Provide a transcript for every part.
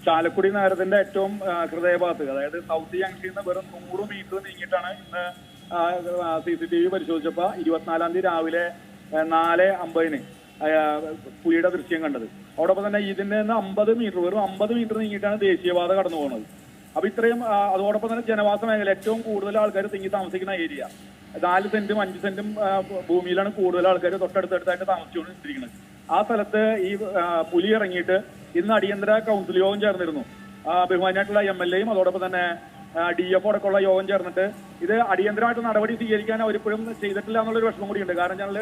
ചാലക്കുടി നഗരത്തിന്റെ ഏറ്റവും ഹൃദയഭാഗത്ത്, അതായത് സൗത്ത് ജംഗ്ഷനിൽ നിന്ന് വെറും 100 മീറ്റർ നീങ്ങിയിട്ടാണ് ഇന്ന് CCTV പരിശോധിച്ചപ്പോൾ 24-ാം തീയതി രാവിലെ 4:50-ന് പുലിയുടെ ദൃശ്യം കണ്ടത്. അതോടൊപ്പം തന്നെ ഇതിന്റെ നിന്ന് 50 മീറ്റർ, വെറും 50 മീറ്റർ നീങ്ങിയിട്ടാണ് ദേശീയപാത കടന്നു പോകുന്നത്. അപ്പൊ ഇത്രയും, അതോടൊപ്പം തന്നെ ജനവാസ മേഖല, ഏറ്റവും കൂടുതൽ ആൾക്കാർ തിങ്ങി താമസിക്കുന്ന ഏരിയ, 4 സെന്റും 5 സെന്റും ഭൂമിയിലാണ് കൂടുതൽ ആൾക്കാർ തൊട്ടടുത്തായിട്ട് താമസിച്ചുകൊണ്ടിരിക്കുന്നത്. ആ സ്ഥലത്ത് ഈ പുലി ഇറങ്ങിയിട്ട് ഇന്ന് അടിയന്തര കൗൺസിൽ യോഗം ചേർന്നിരുന്നു. ബഹുമാനായിട്ടുള്ള MLA യും അതോടൊപ്പം തന്നെ DF അടക്കമുള്ള യോഗം ചേർന്നിട്ട് ഇത് അടിയന്തരമായിട്ട് നടപടി സ്വീകരിക്കാൻ അവരിപ്പോഴും ചെയ്തിട്ടില്ല എന്നുള്ളൊരു വിഷമം കൂടിയുണ്ട്. കാരണം ഞങ്ങൾ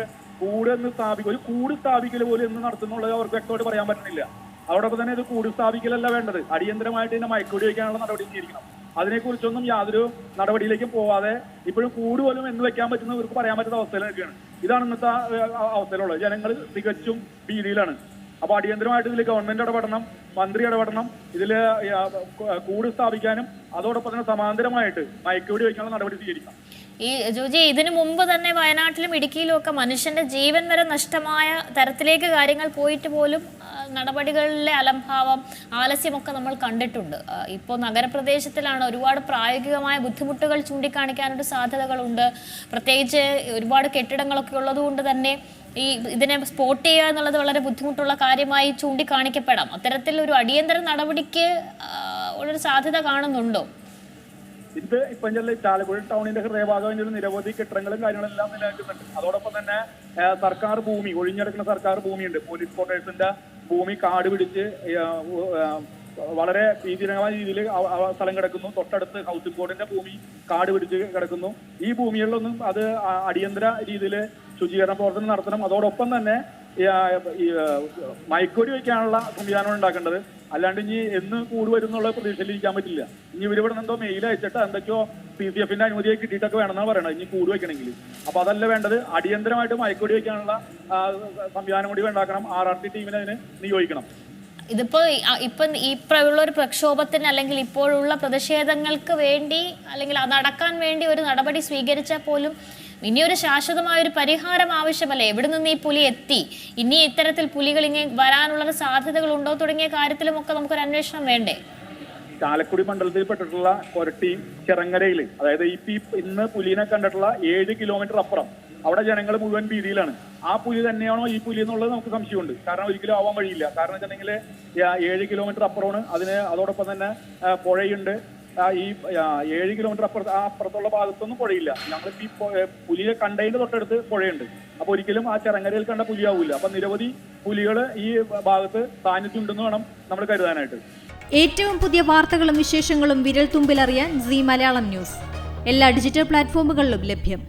ഒരു കൂട് സ്ഥാപിക്കൽ പോലും എന്ന് നടത്തുന്നുള്ളത് അവർക്ക് വ്യക്തമായിട്ട് പറയാൻ പറ്റുന്നില്ല. അതോടൊപ്പം തന്നെ ഇത് കൂട് സ്ഥാപിക്കലല്ല വേണ്ടത്, അടിയന്തരമായിട്ട് ഇതിനെ മയക്കുവെടി വയ്ക്കാനുള്ള നടപടി സ്വീകരിക്കണം. അതിനെക്കുറിച്ചൊന്നും യാതൊരു നടപടിയിലേക്കും പോവാതെ ഇപ്പോഴും കൂട് പോലും എന്ന് വെക്കാൻ പറ്റുന്നവർക്ക് പറയാൻ പറ്റുന്ന അവസ്ഥയിലൊക്കെയാണ്. ഇതാണ് ഇന്നത്തെ അവസ്ഥയിലുള്ളത്. ജനങ്ങൾ തികച്ചും ഭീതിയിലാണ്. അപ്പൊ അടിയന്തരമായിട്ട് ഇതിൽ ഗവൺമെന്റ് ഇടപെടണം, മന്ത്രി ഇടപെടണം, ഇതിൽ കൂട് സ്ഥാപിക്കാനും അതോടൊപ്പം തന്നെ സമാന്തരമായിട്ട് മയക്കുവെടി വയ്ക്കാനുള്ള നടപടി സ്വീകരിക്കണം. ഈ ജോജി, ഇതിനു മുമ്പ് തന്നെ വയനാട്ടിലും ഇടുക്കിയിലും ഒക്കെ മനുഷ്യന്റെ ജീവൻ വരെ നഷ്ടമായ തരത്തിലേക്ക് കാര്യങ്ങൾ പോയിട്ട് പോലും നടപടികളിലെ അലംഭാവം, ആലസ്യമൊക്കെ നമ്മൾ കണ്ടിട്ടുണ്ട്. ഇപ്പോൾ നഗരപ്രദേശത്തിലാണ് ഒരുപാട് പ്രായോഗികമായ ബുദ്ധിമുട്ടുകൾ ചൂണ്ടിക്കാണിക്കാനൊരു സാധ്യതകളുണ്ട്. പ്രത്യേകിച്ച് ഒരുപാട് കെട്ടിടങ്ങളൊക്കെ ഉള്ളതുകൊണ്ട് തന്നെ ഇതിനെ സ്പോട്ട് ചെയ്യുക എന്നുള്ളത് വളരെ ബുദ്ധിമുട്ടുള്ള കാര്യമായി ചൂണ്ടിക്കാണിക്കപ്പെടാം. അത്തരത്തിൽ ഒരു അടിയന്തര നടപടിക്ക് ഉള്ളൊരു സാധ്യത കാണുന്നുണ്ടോ? ഇത് ഇപ്പം ചാലക്കുടി ടൗണിന്റെ ഹൃദയഭാഗം നിരവധി കെട്ടിടങ്ങളും കാര്യങ്ങളെല്ലാം നിലനിൽക്കുന്നുണ്ട്. അതോടൊപ്പം തന്നെ സർക്കാർ ഭൂമി, ഒഴിഞ്ഞെടുക്കുന്ന സർക്കാർ ഭൂമിയുണ്ട്. പോലീസ് ക്വാർട്ടേഴ്സിന്റെ ഭൂമി കാട് പിടിച്ച് വളരെ ഭീതികരമായ രീതിയിൽ സ്ഥലം കിടക്കുന്നു. തൊട്ടടുത്ത് ഹൗസിംഗ് ബോർഡിന്റെ ഭൂമി കാട് പിടിച്ച് കിടക്കുന്നു. ഈ ഭൂമികളിലൊന്നും അത് അടിയന്തര രീതിയിൽ ശുചീകരണ പ്രവർത്തനം നടത്തണം. അതോടൊപ്പം തന്നെ മയക്കുവെടി വയ്ക്കാനുള്ള സംവിധാനമാണ് ഉണ്ടാക്കേണ്ടത്. അല്ലാണ്ട് ഇനി എന്ന് കൂട് വരുന്നുള്ള പ്രതീക്ഷയിലിരിക്കാൻ പറ്റില്ല. ഇനി ഇവരിവിടെ എന്തോ മെയിൽ അയച്ചിട്ട് എന്തൊക്കെയോ CCF-ന്റെ അനുമതിയായി കിട്ടിയിട്ടൊക്കെ വേണമെന്നാണ് പറയണത് ഇനി കൂട് വെക്കണമെങ്കിൽ. അപ്പൊ അതല്ല വേണ്ടത്, അടിയന്തരമായിട്ട് മയക്കുവെടി വയ്ക്കാനുള്ള സംവിധാനം കൂടി ഉണ്ടാക്കണം. RRT ടീമിനെ അതിന് നിയോഗിക്കണം. ഇതിപ്പോ ഇപ്പോഴുള്ള ഒരു പ്രക്ഷോഭത്തിന് അല്ലെങ്കിൽ ഇപ്പോഴുള്ള പ്രതിഷേധങ്ങൾക്ക് വേണ്ടി അല്ലെങ്കിൽ നടക്കാൻ വേണ്ടി ഒരു നടപടി സ്വീകരിച്ചാൽ പോലും ഇനിയൊരു ശാശ്വതമായ ഒരു പരിഹാരം ആവശ്യമല്ലേ? എവിടെ നിന്ന് ഈ പുലി എത്തി, ഇനി ഇത്തരത്തിൽ പുലികൾ ഇങ്ങനെ വരാനുള്ള സാധ്യതകൾ ഉണ്ടോ തുടങ്ങിയ കാര്യത്തിലുമൊക്കെ നമുക്കൊരു അന്വേഷണം വേണ്ടേ? ചാലക്കുടി മണ്ഡലത്തിൽപ്പെട്ടിട്ടുള്ള കൊരട്ടി ചിറങ്ങരയിൽ, അതായത് ഇന്ന് പുലിനെ കണ്ടിട്ടുള്ള 7 കിലോമീറ്റർ അപ്പുറം അവിടെ ജനങ്ങൾ മുഴുവൻ ഭീതിയിലാണ്. ആ പുലി തന്നെയാണോ ഈ പുലി എന്നുള്ളത് നമുക്ക് സംശയമുണ്ട്. കാരണം ഒരിക്കലും ആവാൻ വഴിയില്ല. കാരണം വെച്ചിട്ടുണ്ടെങ്കിൽ 7 കിലോമീറ്റർ അപ്പുറമാണ്. അതോടൊപ്പം തന്നെ പുഴയുണ്ട്. ഈ 7 കിലോമീറ്റർ അപ്പുറത്തുള്ള ഭാഗത്തൊന്നും പുഴയില്ല. ഞങ്ങളിപ്പോ ഈ പുലിയെ കണ്ടതിന്റെ തൊട്ടടുത്ത് പുഴയുണ്ട്. അപ്പൊ ഒരിക്കലും ആ ചിറങ്ങരയിൽ കണ്ട പുലിയാവൂല. അപ്പൊ നിരവധി പുലികൾ ഈ ഭാഗത്ത് സാന്നിധ്യം ഉണ്ടെന്ന് വേണം നമ്മൾ കരുതാനായിട്ട്. ഏറ്റവും പുതിയ വാർത്തകളും വിശേഷങ്ങളും വിരൽ തുമ്പിലറിയാൻ Zee മലയാളം ന്യൂസ് എല്ലാ ഡിജിറ്റൽ പ്ലാറ്റ്ഫോമുകളിലും ലഭ്യം.